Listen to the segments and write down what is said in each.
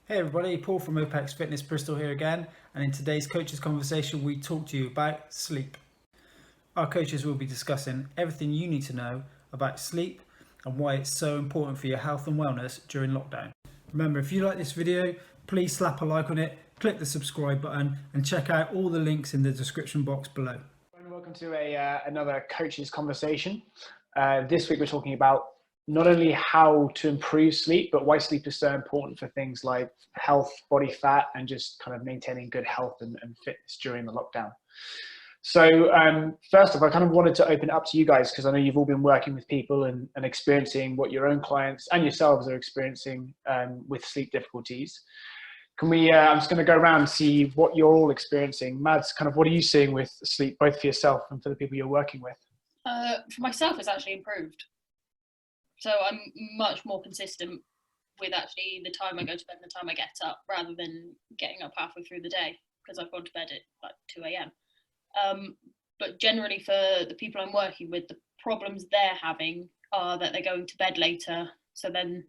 Hey everybody, Paul from OPEX Fitness Bristol here again, and in today's coaches conversation we talk to you about sleep. Our coaches will be discussing everything you need to know about sleep and why it's so important for your health and wellness during lockdown. Remember, if you like this video, please slap a like on it, click the subscribe button and check out all the links in the description box below. Welcome to another coaches conversation. This week we're talking about not only how to improve sleep, but why sleep is so important for things like health, body fat, and just kind of maintaining good health and fitness during the lockdown. So first off, I kind of wanted to open it up to you guys because I know you've all been working with people and experiencing what your own clients and yourselves are experiencing with sleep difficulties. Can we, I'm just going to go around and see what you're all experiencing. Mads, kind of what are you seeing with sleep, both for yourself and for the people you're working with? For myself, it's actually improved. So I'm much more consistent with actually the time I go to bed and the time I get up, rather than getting up halfway through the day because I've gone to bed at like 2 a.m. But generally for the people I'm working with, the problems they're having are that they're going to bed later. So then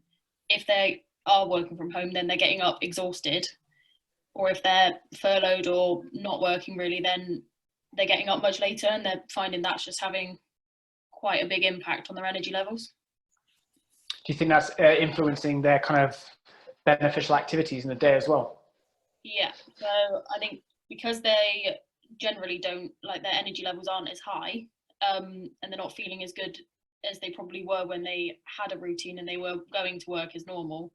if they are working from home, then they're getting up exhausted. Or if they're furloughed or not working really, then they're getting up much later and they're finding that's just having quite a big impact on their energy levels. Do you think that's influencing their kind of beneficial activities in the day as well? Yeah, so I think because they generally don't, like, their energy levels aren't as high, and they're not feeling as good as they probably were when they had a routine and they were going to work as normal.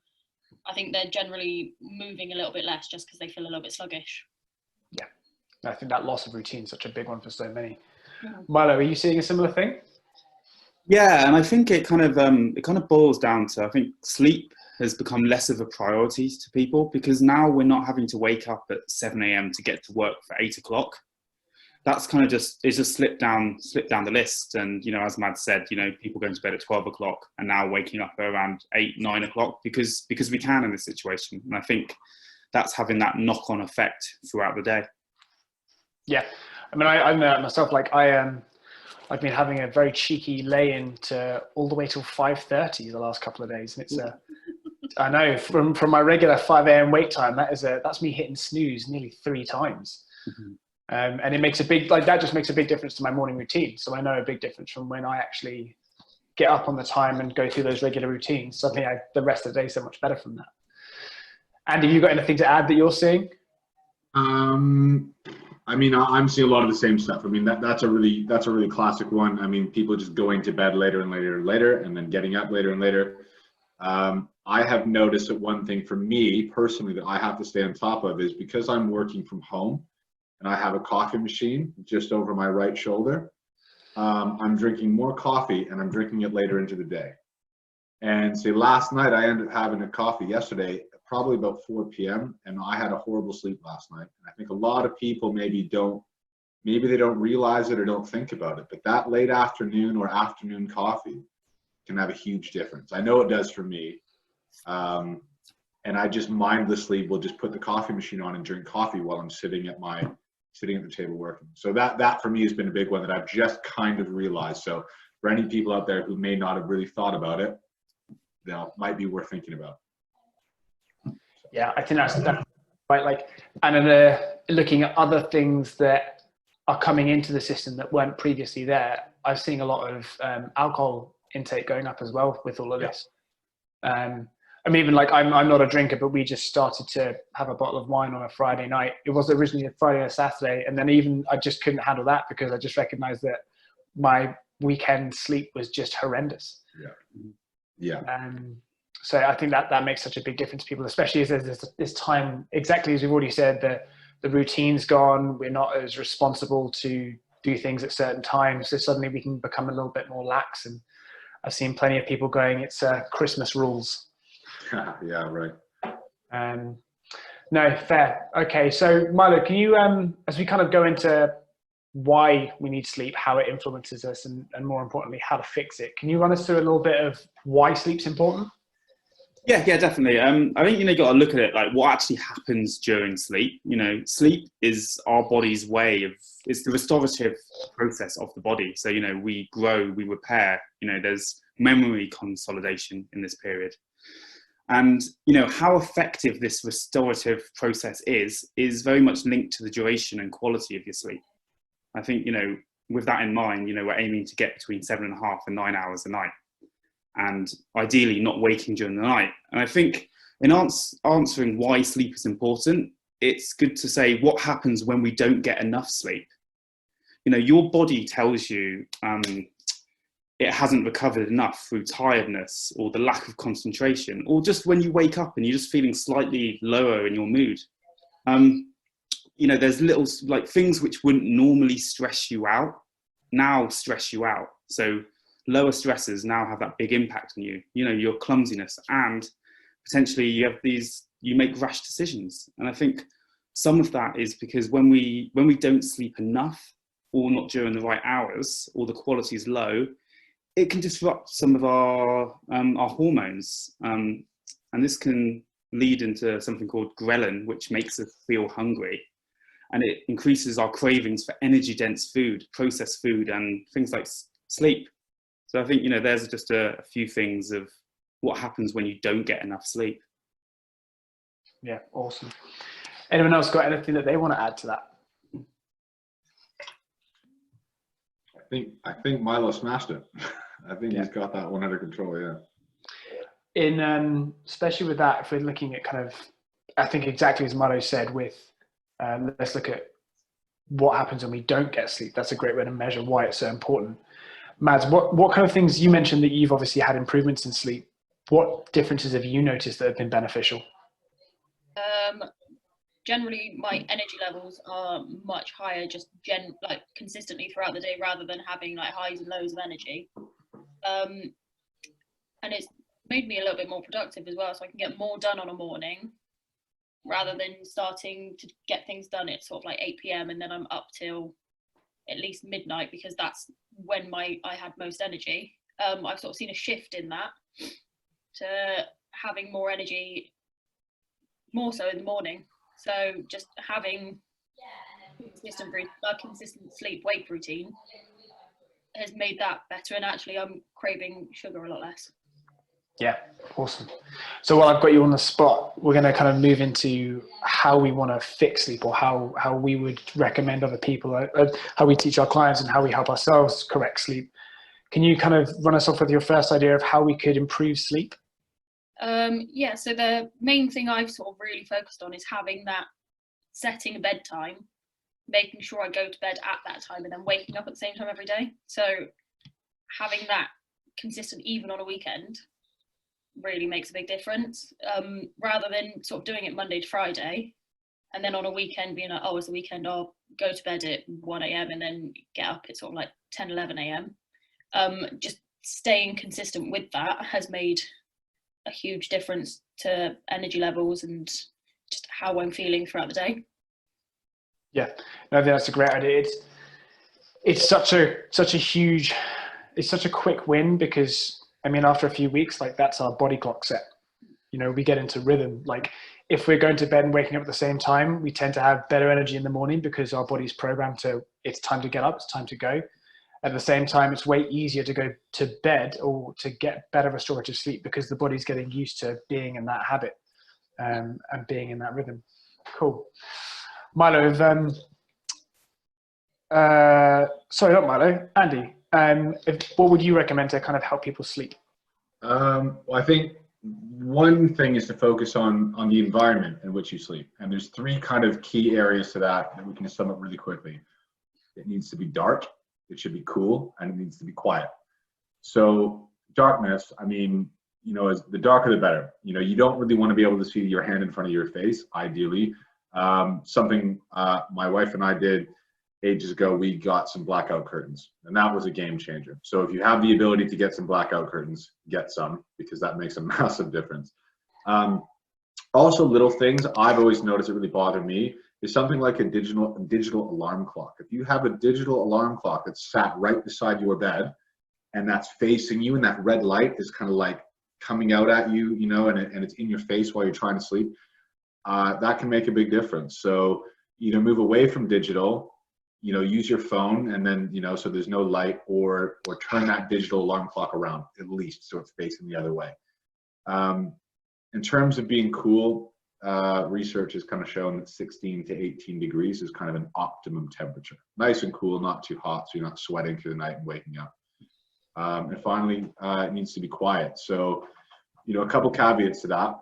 I think they're generally moving a little bit less just because they feel a little bit sluggish. Yeah, I think that loss of routine is such a big one for so many. Mm-hmm. Milo, are you seeing a similar thing? Yeah, and I think it kind of boils down to, I think sleep has become less of a priority to people because now we're not having to wake up at 7 a.m. to get to work for 8 o'clock. That's kind of just slipped down the list. And, you know, as Matt said, you know, people going to bed at 12 o'clock and now waking up around 8, 9 o'clock because we can in this situation. And I think that's having that knock-on effect throughout the day. Yeah, I mean, I myself, like I've been having a very cheeky lay-in to all the way till 5:30 the last couple of days. And it's I know from my regular 5 a.m. wake time, that's me hitting snooze nearly 3 times. Mm-hmm. And it makes a big, like, that just makes a big difference to my morning routine. So I know a big difference from when I actually get up on the time and go through those regular routines. Suddenly the rest of the day is so much better from that. Andy, you got anything to add that you're seeing? I mean, I'm seeing a lot of the same stuff. I mean, that's a really classic one. I mean, people just going to bed later and later and later, and then getting up later and later. I have noticed that one thing for me personally that I have to stay on top of is because I'm working from home and I have a coffee machine just over my right shoulder. I'm drinking more coffee and I'm drinking it later into the day. And say last night I ended up having a coffee yesterday, probably about 4 p.m. and I had a horrible sleep last night. And I think a lot of people maybe they don't realize it or don't think about it, but that late afternoon or afternoon coffee can have a huge difference. I know it does for me. And I just mindlessly will just put the coffee machine on and drink coffee while I'm sitting at the table working. So that for me has been a big one that I've just kind of realized. So for any people out there who may not have really thought about it, that might be worth thinking about. Yeah, I think that's right. Like, and then looking at other things that are coming into the system that weren't previously there, I've seen a lot of alcohol intake going up as well with all of this. I mean, even like I'm not a drinker, but we just started to have a bottle of wine on a Friday night. It was originally a Friday and a Saturday, and then even I just couldn't handle that because I just recognized that my weekend sleep was just horrendous. Yeah. So I think that makes such a big difference to people, especially as there's this time, exactly as we've already said, the routine's gone. We're not as responsible to do things at certain times. So suddenly we can become a little bit more lax. And I've seen plenty of people going, it's Christmas rules. Yeah, right. No, fair. Okay, so Milo, can you, as we kind of go into why we need sleep, how it influences us, and more importantly, how to fix it, can you run us through a little bit of why sleep's important? Yeah, definitely. I think, you got to look at it like what actually happens during sleep. Sleep is our body's it's the restorative process of the body. So, we grow, we repair, there's memory consolidation in this period. And, you know, how effective this restorative process is very much linked to the duration and quality of your sleep. I think, you know, with that in mind, you know, we're aiming to get between 7.5 and 9 hours a night, and ideally not waking during the night. And I think in answering why sleep is important, it's good to say what happens when we don't get enough sleep. You know, your body tells you it hasn't recovered enough through tiredness or the lack of concentration, or just when you wake up and you're just feeling slightly lower in your mood. You know, there's little like things which wouldn't normally stress you out now stress you out. So lower stresses now have that big impact on you. You know, your clumsiness, and potentially you make rash decisions. And I think some of that is because when we don't sleep enough, or not during the right hours, or the quality is low, it can disrupt some of our hormones, and this can lead into something called ghrelin, which makes us feel hungry, and it increases our cravings for energy-dense food, processed food, and things like sleep. So I think, you know, there's just a few things of what happens when you don't get enough sleep. Yeah, awesome. Anyone else got anything that they want to add to that? I think Milo smashed it. I think he's got that one under control. Yeah. In especially with that, if we're looking at kind of, I think exactly as Milo said, with let's look at what happens when we don't get sleep. That's a great way to measure why it's so important. Mads, what kind of things, you mentioned that you've obviously had improvements in sleep. What differences have you noticed that have been beneficial? Generally, my energy levels are much higher, just like consistently throughout the day, rather than having like highs and lows of energy. And it's made me a little bit more productive as well, so I can get more done on a morning rather than starting to get things done at sort of like 8 p.m. and then I'm up till at least midnight, because that's when I had most energy. I've sort of seen a shift in that to having more energy, more so in the morning. So just having a consistent sleep-wake routine has made that better, and actually I'm craving sugar a lot less. Yeah, awesome. So while I've got you on the spot, we're going to kind of move into how we want to fix sleep, or how we would recommend other people, how we teach our clients and how we help ourselves correct sleep. Can you kind of run us off with your first idea of how we could improve sleep? Yeah, so the main thing I've sort of really focused on is having that, setting a bedtime, making sure I go to bed at that time, and then waking up at the same time every day. So having that consistent, even on a weekend, really makes a big difference, rather than sort of doing it Monday to Friday and then on a weekend being like, oh, it's the weekend, I'll go to bed at 1 a.m. and then get up at sort of like 10, 11 a.m. Just staying consistent with that has made a huge difference to energy levels and just how I'm feeling throughout the day. Yeah, no, I think that's a great idea. It's such a huge, it's such a quick win, because I mean, after a few weeks, like that's our body clock set. You know, we get into rhythm. Like if we're going to bed and waking up at the same time, we tend to have better energy in the morning because our body's programmed to, it's time to get up, it's time to go. At the same time, it's way easier to go to bed or to get better restorative sleep because the body's getting used to being in that habit, and being in that rhythm. Cool. Milo, sorry, not Milo, Andy. What would you recommend to kind of help people sleep? Well, I think one thing is to focus on the environment in which you sleep. And there's three kind of key areas to that we can sum up really quickly. It needs to be dark, it should be cool, and it needs to be quiet. So darkness, I mean, you know, as the darker the better. You know, you don't really want to be able to see your hand in front of your face, ideally. Something my wife and I did ages ago, we got some blackout curtains, and that was a game changer. So if you have the ability to get some blackout curtains, get some, because that makes a massive difference. Also, little things I've always noticed that really bother me is something like a digital alarm clock. If you have a digital alarm clock that's sat right beside your bed and that's facing you, and that red light is kind of like coming out at you, you know, and it's in your face while you're trying to sleep, that can make a big difference. So either move away from digital, you know, use your phone, and then, you know, so there's no light, or turn that digital alarm clock around at least so it's facing the other way. In terms of being cool, research has kind of shown that 16 to 18 degrees is kind of an optimum temperature. Nice and cool, not too hot, so you're not sweating through the night and waking up. And finally, it needs to be quiet. So, you know, a couple caveats to that.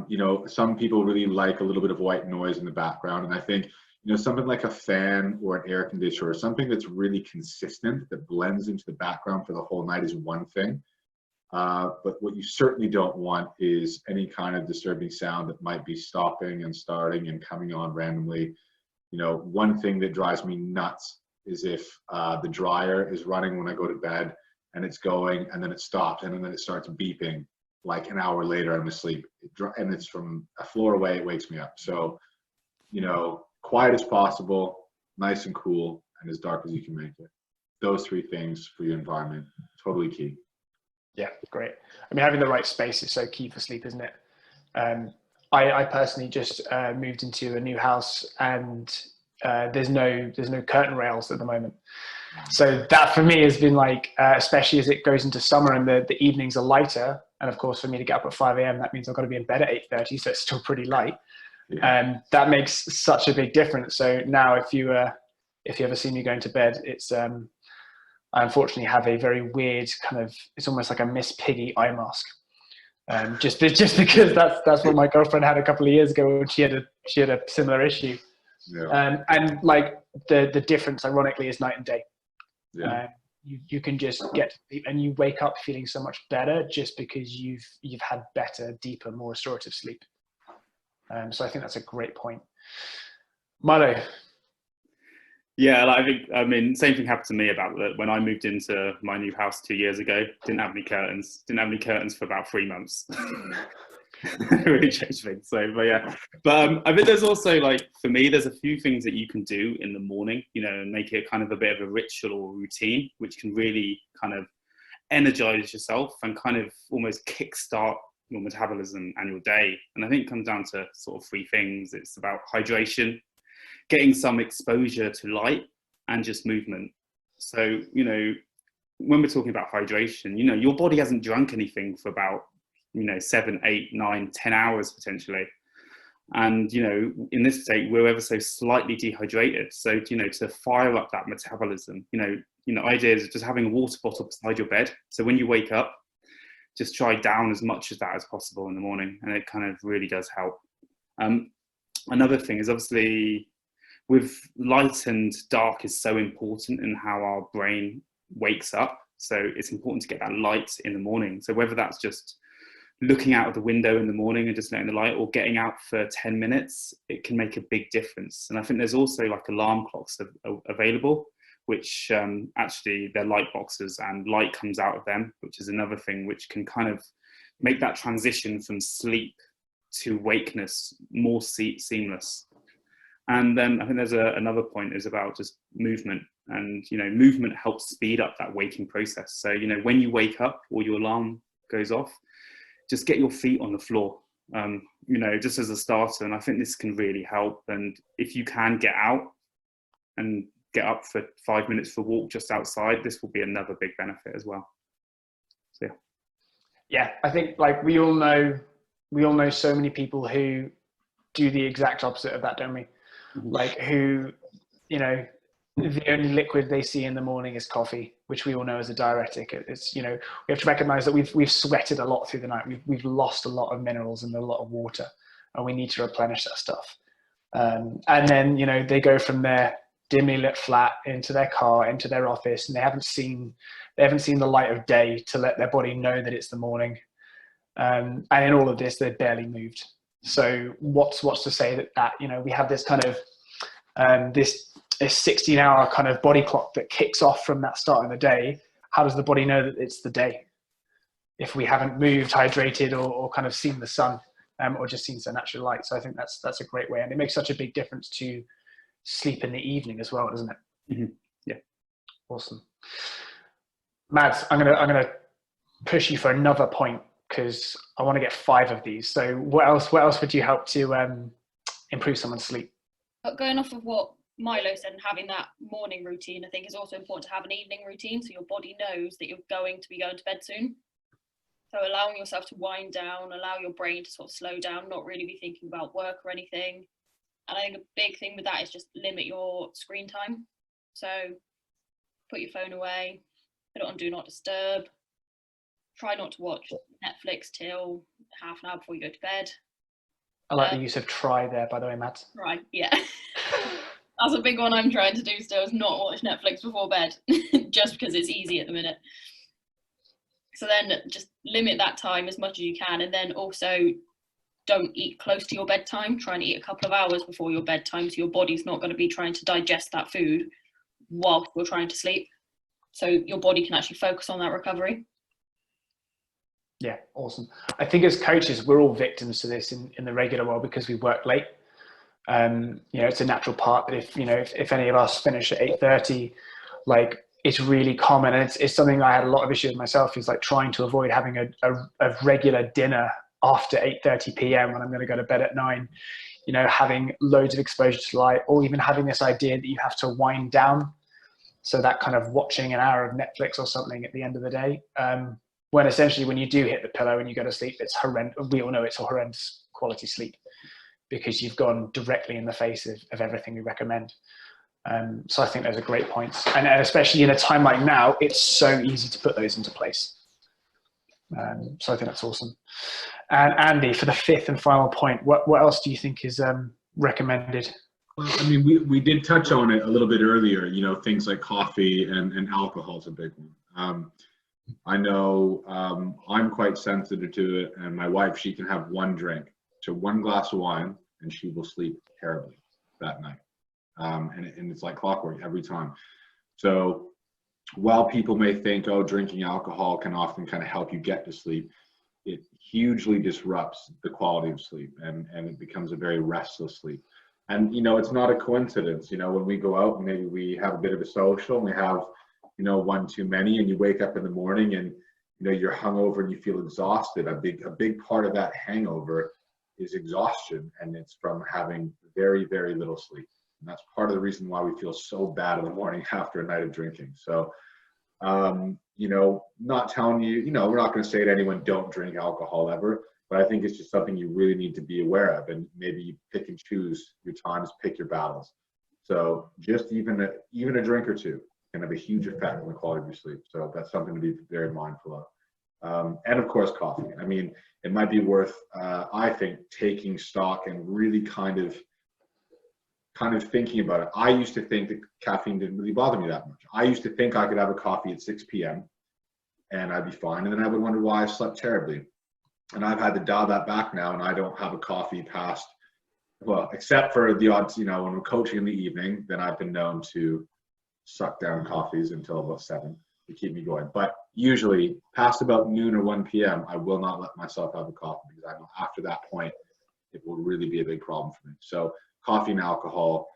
You know, some people really like a little bit of white noise in the background, and I think, you know, something like a fan or an air conditioner or something that's really consistent that blends into the background for the whole night is one thing. But what you certainly don't want is any kind of disturbing sound that might be stopping and starting and coming on randomly. You know, one thing that drives me nuts is if the dryer is running when I go to bed and it's going and then it stops and then it starts beeping like an hour later I'm asleep and it's from a floor away, it wakes me up. So, you know, quiet as possible, nice and cool, and as dark as you can make it. Those three things for your environment, totally key. Yeah, great. I mean, having the right space is so key for sleep, isn't it? I personally just moved into a new house, and there's no curtain rails at the moment. So that for me has been like, especially as it goes into summer and the evenings are lighter. And of course, for me to get up at 5 a.m., that means I've got to be in bed at 8:30, so it's still pretty light. Yeah. That makes such a big difference. So now, if you ever see me going to bed, it's I unfortunately have a very weird kind of, it's almost like a Miss Piggy eye mask. Just because that's what my girlfriend had a couple of years ago when she had a similar issue. Yeah. And like the difference, ironically, is night and day. Yeah. You can just get to sleep and you wake up feeling so much better just because you've had better, deeper, more restorative sleep. So I think that's a great point. Milo. Yeah, I mean, same thing happened to me about when I moved into my new house 2 years ago. Didn't have any curtains for about 3 months. It really changed things. So, but yeah, I think there's also, like, for me, there's a few things that you can do in the morning, you know, and make it kind of a bit of a ritual or routine, which can really kind of energize yourself and kind of almost kickstart your metabolism and your day. And I think it comes down to sort of three things. It's about hydration, getting some exposure to light, and just movement. So, you know, when we're talking about hydration, you know, your body hasn't drunk anything for about, you know, 7, 8, 9, 10 hours potentially. And, you know, in this state, we're ever so slightly dehydrated. So, you know, to fire up that metabolism, you know, ideas of just having a water bottle beside your bed. So when you wake up, just try down as much of that as possible in the morning. And it kind of really does help. Another thing is obviously, with light and dark is so important in how our brain wakes up. So it's important to get that light in the morning. So whether that's just looking out of the window in the morning and just letting the light, or getting out for 10 minutes, it can make a big difference. And I think there's also like alarm clocks available, which actually they're light boxes and light comes out of them, which is another thing which can kind of make that transition from sleep to wakeness more seamless. And then I think there's another point is about just movement, and, you know, movement helps speed up that waking process. So, you know, when you wake up or your alarm goes off, just get your feet on the floor, you know, just as a starter. And I think this can really help. And if you can get out and get up for 5 minutes for a walk just outside, this will be another big benefit as well. So, yeah. Yeah, I think, like, we all know so many people who do the exact opposite of that, don't we? Like, who, you know, the only liquid they see in the morning is coffee, which we all know is a diuretic. It's, you know, we have to recognize that we've sweated a lot through the night. We've lost a lot of minerals and a lot of water, and we need to replenish that stuff. And then, you know, they go from their dimly lit flat into their car, into their office, and they haven't seen the light of day to let their body know that it's the morning. And in all of this, they're barely moved. So what's to say that, you know, we have this kind of this 16-hour kind of body clock that kicks off from that start of the day. How does the body know that it's the day if we haven't moved, hydrated, or kind of seen the sun, or just seen some natural light? So I think that's a great way, and it makes such a big difference to sleep in the evening as well, doesn't it? Mm-hmm. Yeah. Awesome. Mads, I'm gonna push you for another point, because I want to get 5 of these. So what else would you help to improve someone's sleep? But going off of what Milo said, and having that morning routine, I think is also important to have an evening routine, so your body knows that you're going to be going to bed soon. So allowing yourself to wind down, allow your brain to sort of slow down, not really be thinking about work or anything. And I think a big thing with that is just limit your screen time. So put your phone away, put it on do not disturb. Try not to watch Netflix till half an hour before you go to bed. I like the use of try there, by the way, Matt. Right, yeah. That's a big one I'm trying to do still, is not watch Netflix before bed, just because it's easy at the minute. So then just limit that time as much as you can, and then also don't eat close to your bedtime. Try and eat a couple of hours before your bedtime, so your body's not going to be trying to digest that food whilst you're trying to sleep. So your body can actually focus on that recovery. Yeah, awesome. I think as coaches, we're all victims to this in the regular world because we work late. It's a natural part that if any of us finish at 8:30, like it's really common, and it's something I had a lot of issues with myself, is like trying to avoid having a regular dinner after 8:30 p.m. when I'm going to go to bed at 9. Having loads of exposure to light, or even having this idea that you have to wind down. So that kind of watching an hour of Netflix or something at the end of the day. When essentially when you do hit the pillow and you go to sleep, it's horrendous. We all know it's a horrendous quality sleep because you've gone directly in the face of everything we recommend. So I think those are great points. And especially in a time like now, it's so easy to put those into place. So I think that's awesome. And Andy, for the fifth and final point, what else do you think is recommended? Well, I mean, we did touch on it a little bit earlier, things like coffee and alcohol is a big one. I know I'm quite sensitive to it, and my wife, she can have one drink, so one glass of wine, and she will sleep terribly that night. And it's like clockwork every time. So while people may think, oh, drinking alcohol can often kind of help you get to sleep, it hugely disrupts the quality of sleep, and it becomes a very restless sleep. And, it's not a coincidence, when we go out and maybe we have a bit of a social and we have, one too many, and you wake up in the morning and, you're hungover and you feel exhausted. A big part of that hangover is exhaustion, and it's from having very, very little sleep. And that's part of the reason why we feel so bad in the morning after a night of drinking. So, not telling you, we're not going to say to anyone, don't drink alcohol ever, but I think it's just something you really need to be aware of, and maybe you pick and choose your times, pick your battles. So just even a drink or two can have a huge effect on the quality of your sleep. So that's something to be very mindful of. And of course, coffee. I mean, it might be worth, I think, taking stock and really kind of thinking about it. I used to think that caffeine didn't really bother me that much. I used to think I could have a coffee at 6 p.m. and I'd be fine. And then I would wonder why I slept terribly. And I've had to dial that back now, and I don't have a coffee past, well, except for the odds, when I'm coaching in the evening, then I've been known to suck down coffees until about 7 to keep me going. But usually past about noon or 1 p.m., I will not let myself have a coffee, because I know after that point, it will really be a big problem for me. So coffee and alcohol,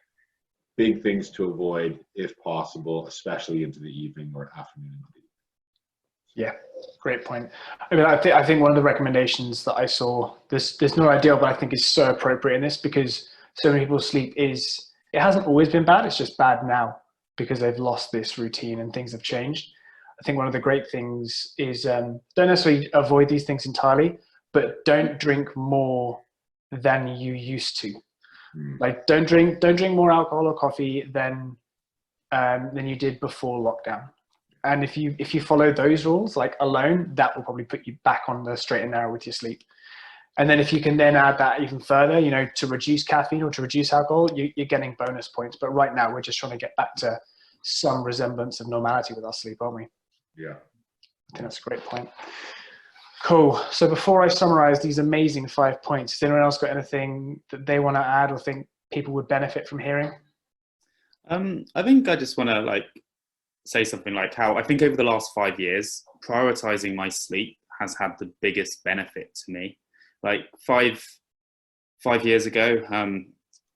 big things to avoid if possible, especially into the evening or afternoon. Yeah, great point. I mean, I think one of the recommendations that I saw, there's no ideal, but I think is so appropriate in this, because so many people's sleep it hasn't always been bad, it's just bad now because they've lost this routine and things have changed. I think one of the great things is don't necessarily avoid these things entirely, but don't drink more than you used to. Like don't drink more alcohol or coffee than you did before lockdown. And if you follow those rules, like alone, that will probably put you back on the straight and narrow with your sleep. And then if you can then add that even further, to reduce caffeine or to reduce alcohol, you're getting bonus points. But right now, we're just trying to get back to some resemblance of normality with our sleep, aren't we? Yeah. I think that's a great point. Cool. So before I summarize these amazing 5 points, has anyone else got anything that they want to add or think people would benefit from hearing? I think I just want to say something like how I think over the last 5 years, prioritizing my sleep has had the biggest benefit to me. Like five years ago,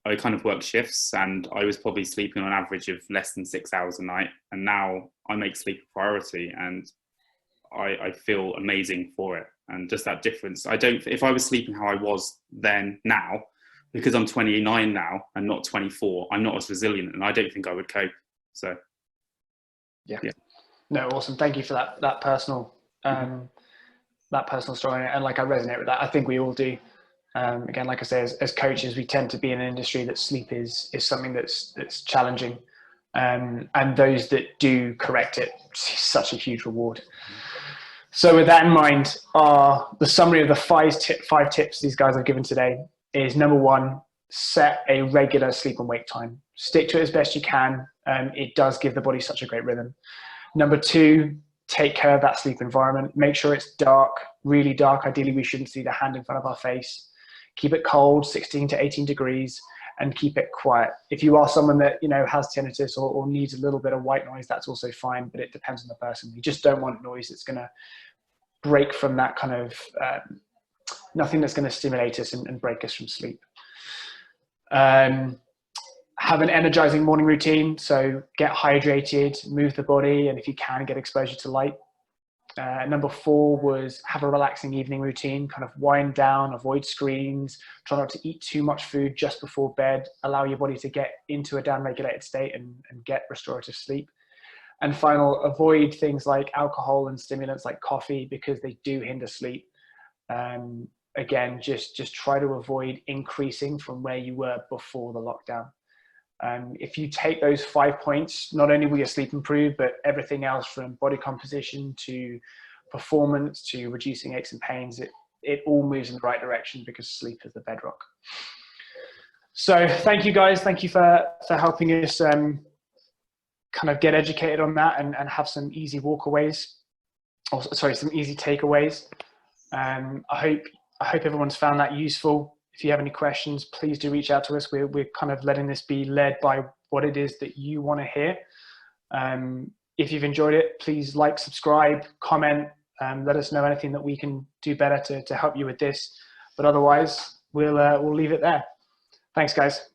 I kind of worked shifts and I was probably sleeping on average of less than 6 hours a night. And now I make sleep a priority, and I feel amazing for it. And just that difference, if I was sleeping how I was then now, because I'm 29 now and not 24, I'm not as resilient, and I don't think I would cope. So yeah. No, awesome. Thank you for that personal personal story, and like I resonate with that. I think we all do. Again, like I say, as coaches, we tend to be in an industry that sleep is something that's challenging, and those that do correct it, it's such a huge reward. So with that in mind, the summary of the five tips these guys have given today is: number one, set a regular sleep and wake time. Stick to it as best you can. It does give the body such a great rhythm. Number two, take care of that sleep environment. Make sure it's dark, really dark. Ideally, we shouldn't see the hand in front of our face. Keep it cold, 16 to 18 degrees, and keep it quiet. If you are someone that has tinnitus or needs a little bit of white noise, that's also fine, but it depends on the person. You just don't want noise that's going to break from that kind of nothing that's going to stimulate us and break us from sleep. Have an energizing morning routine. So get hydrated, move the body, and if you can, get exposure to light. Number four was have a relaxing evening routine, kind of wind down, avoid screens, try not to eat too much food just before bed, allow your body to get into a down-regulated state and get restorative sleep. And final, avoid things like alcohol and stimulants like coffee because they do hinder sleep. Again, just try to avoid increasing from where you were before the lockdown. If you take those 5 points, not only will your sleep improve, but everything else from body composition to performance to reducing aches and pains, it all moves in the right direction because sleep is the bedrock. So thank you guys. Thank you for helping us kind of get educated on that and have some easy walkaways, or sorry, some easy takeaways. I hope everyone's found that useful. If you have any questions, please do reach out to us. We're kind of letting this be led by what it is that you want to hear. If you've enjoyed it, please like, subscribe, comment, let us know anything that we can do better to help you with this. But otherwise, we'll leave it there. Thanks, guys.